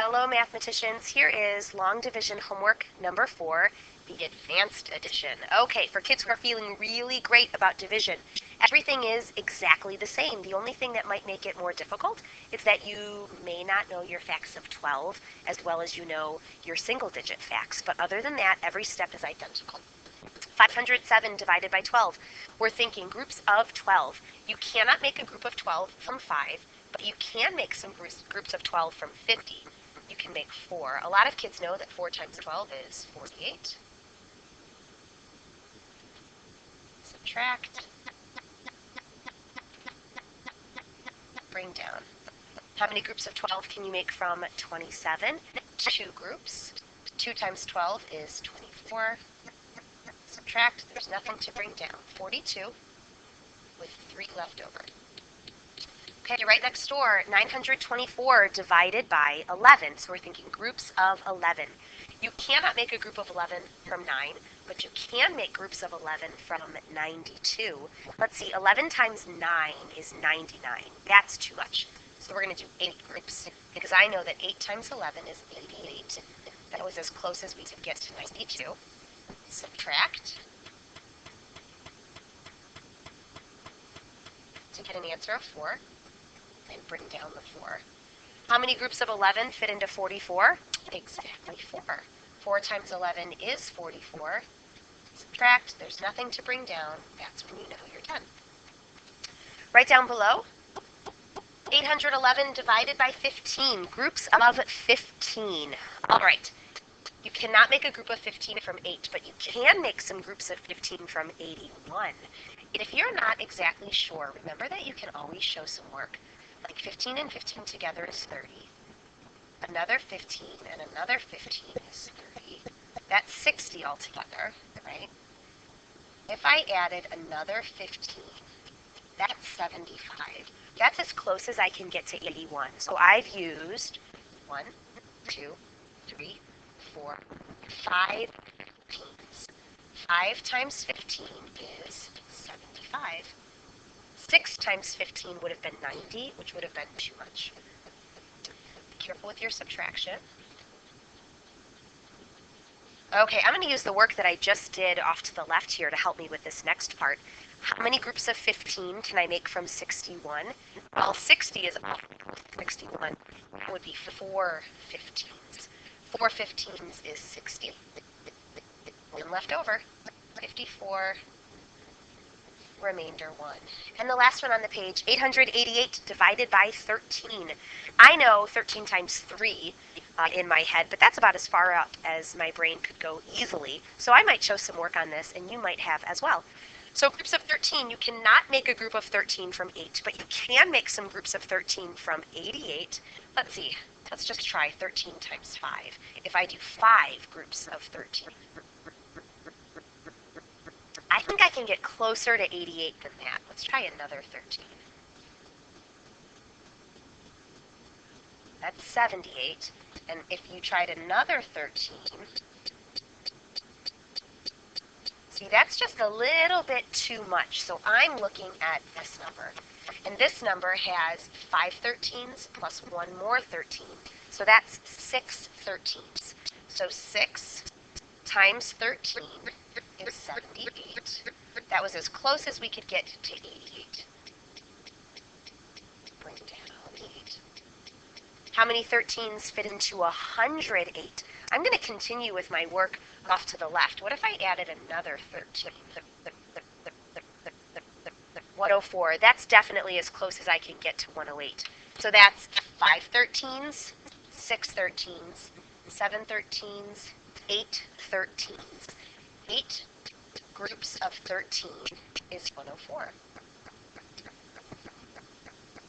Hello, mathematicians. Here is long division homework number 4, the advanced edition. Okay, for kids who are feeling really great about division, everything is exactly the same. The only thing that might make it more difficult is that you may not know your facts of 12 as well as you know your single digit facts. But other than that, every step is identical. 507 divided by 12. We're thinking groups of 12. You cannot make a group of 12 from 5, but you can make some groups of 12 from 50. You can make 4. A lot of kids know that 4 times 12 is 48. Subtract. Bring down. How many groups of 12 can you make from 27? 2 groups. 2 times 12 is 24. Subtract, there's nothing to bring down. 42 with 3 left over. Okay, right next door, 924 divided by 11. So we're thinking groups of 11. You cannot make a group of 11 from 9, but you can make groups of 11 from 92. Let's see, 11 times 9 is 99. That's too much. So we're going to do 8 groups, because I know that 8 times 11 is 88. That was as close as we could get to 92. Subtract to get an answer of 4, and bring down the 4. How many groups of 11 fit into 44? Exactly 4. 4 times 11 is 44. Subtract, there's nothing to bring down. That's when you know you're done. Right down below, 811 divided by 15. Groups of 15. All right. You cannot make a group of 15 from 8, but you can make some groups of 15 from 81. And if you're not exactly sure, remember that you can always show some work. Like 15 and 15 together is 30. Another 15 and another 15 is 30. That's 60 altogether, right? If I added another 15, that's 75. That's as close as I can get to 81. So I've used 1, 2, 3, 4, 5 15s. 5 times 15 is 75. 6 times 15 would have been 90, which would have been too much. Be careful with your subtraction. Okay, I'm going to use the work that I just did off to the left here to help me with this next part. How many groups of 15 can I make from 61? Well, 60 is 61. That would be 4 15s. 4 15s is 60. One left over. 54. Remainder 1. And the last one on the page, 888 divided by 13. I know 13 times 3 in my head, but that's about as far up as my brain could go easily. So I might show some work on this, and you might have as well. So groups of 13, you cannot make a group of 13 from 8, but you can make some groups of 13 from 88. Let's see. Let's just try 13 times 5. If I do 5 groups of 13, I think I can get closer to 88 than that. Let's try another 13. That's 78. And if you tried another 13, see, that's just a little bit too much. So I'm looking at this number. And this number has 5 13s plus 1 more 13. So that's 6 13s. So 6 times 13 is 78. That was as close as we could get to 88. Bring down 8. How many 13s fit into 108? I'm going to continue with my work off to the left. What if I added another 13? 104. That's definitely as close as I can get to 108. So that's 5 13s, 6 13s, 7 13s, 8 13s. 8 groups of 13 is 104.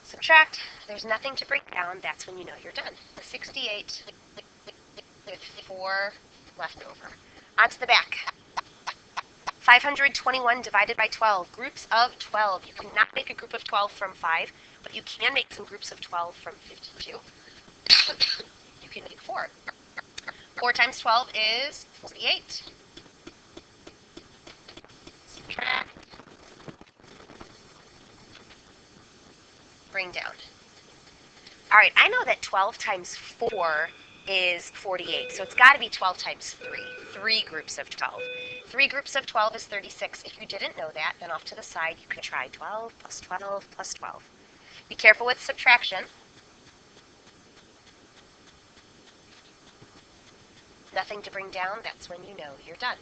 Subtract. There's nothing to break down. That's when you know you're done. 68 with 4 left over. On to the back. 521 divided by 12. Groups of 12. You cannot make a group of 12 from 5, but you can make some groups of 12 from 52. You can make 4. 4 times 12 is 48. Subtract. Bring down. All right, I know that 12 times 4 is 48. So it's got to be 12 times 3. 3 groups of 12. 3 groups of 12 is 36. If you didn't know that, then off to the side you could try 12 plus 12 plus 12. Be careful with subtraction. Nothing to bring down, that's when you know you're done.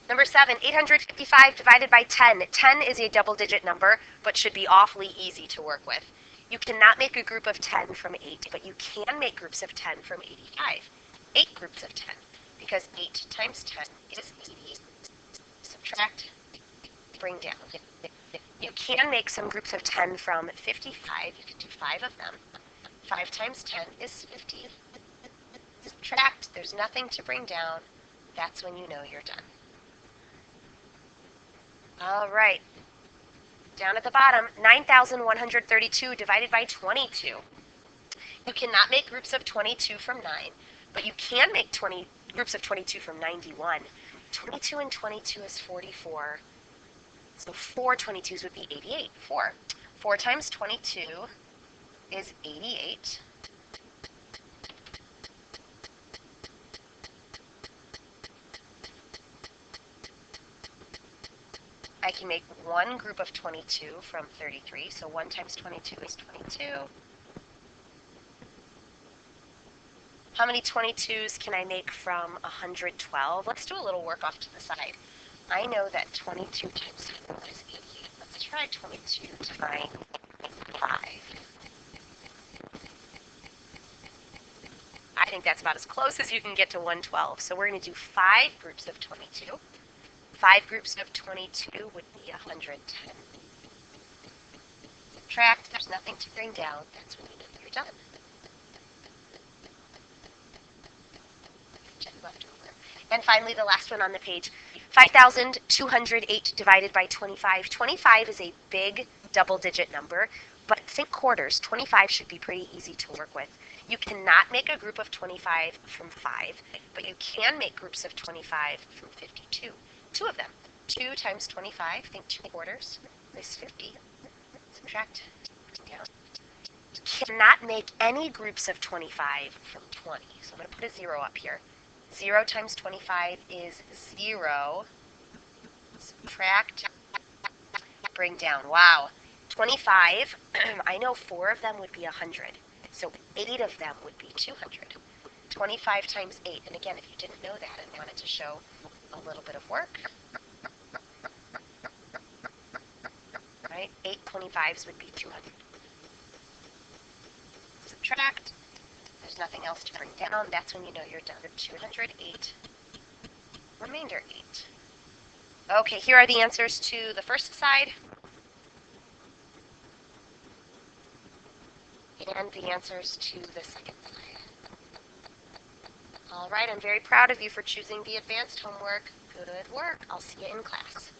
Number 7, 855 divided by 10. 10 is a double-digit number, but should be awfully easy to work with. You cannot make a group of 10 from 8, but you can make groups of 10 from 85. 8 groups of 10, because 8 times 10 is 80. Subtract, bring down. You can make some groups of 10 from 55. You can do 5 of them. 5 times 10 is 50. Subtract, there's nothing to bring down. That's when you know you're done. All right. Down at the bottom, 9,132 divided by 22. You cannot make groups of 22 from 9, but you can make groups of 22 from 91. 22 and 22 is 44. So 4 22s would be 88. 4. 4 times 22 is 88. I can make one group of 22 from 33, so 1 times 22 is 22. How many 22s can I make from 112? Let's do a little work off to the side. I know that 22 times 4 is 88. Let's try 22 times 5. I think that's about as close as you can get to 112. So we're going to do 5 groups of 22. 5 groups of 22 would be 110. Subtract, there's nothing to bring down. That's when you know you're done. 10 left over. And finally, the last one on the page, 5,208 divided by 25. 25 is a big double-digit number, but think quarters. 25 should be pretty easy to work with. You cannot make a group of 25 from 5, but you can make groups of 25 from 52. 2 of them. 2 times 25, think 2 quarters, is 50. Subtract down. You cannot make any groups of 25 from 20. So I'm going to put a 0 up here. 0 times 25 is 0. Subtract, bring down. Wow. 25, I know 4 of them would be 100. So 8 of them would be 200. 25 times 8. And again, if you didn't know that and wanted to show a little bit of work, right? 8 25s would be 200. Subtract. There's nothing else to bring down. That's when you know you're done. 208. Remainder 8. Okay, here are the answers to the first side. And the answers to the second side. All right, I'm very proud of you for choosing the advanced homework. Good work. I'll see you in class.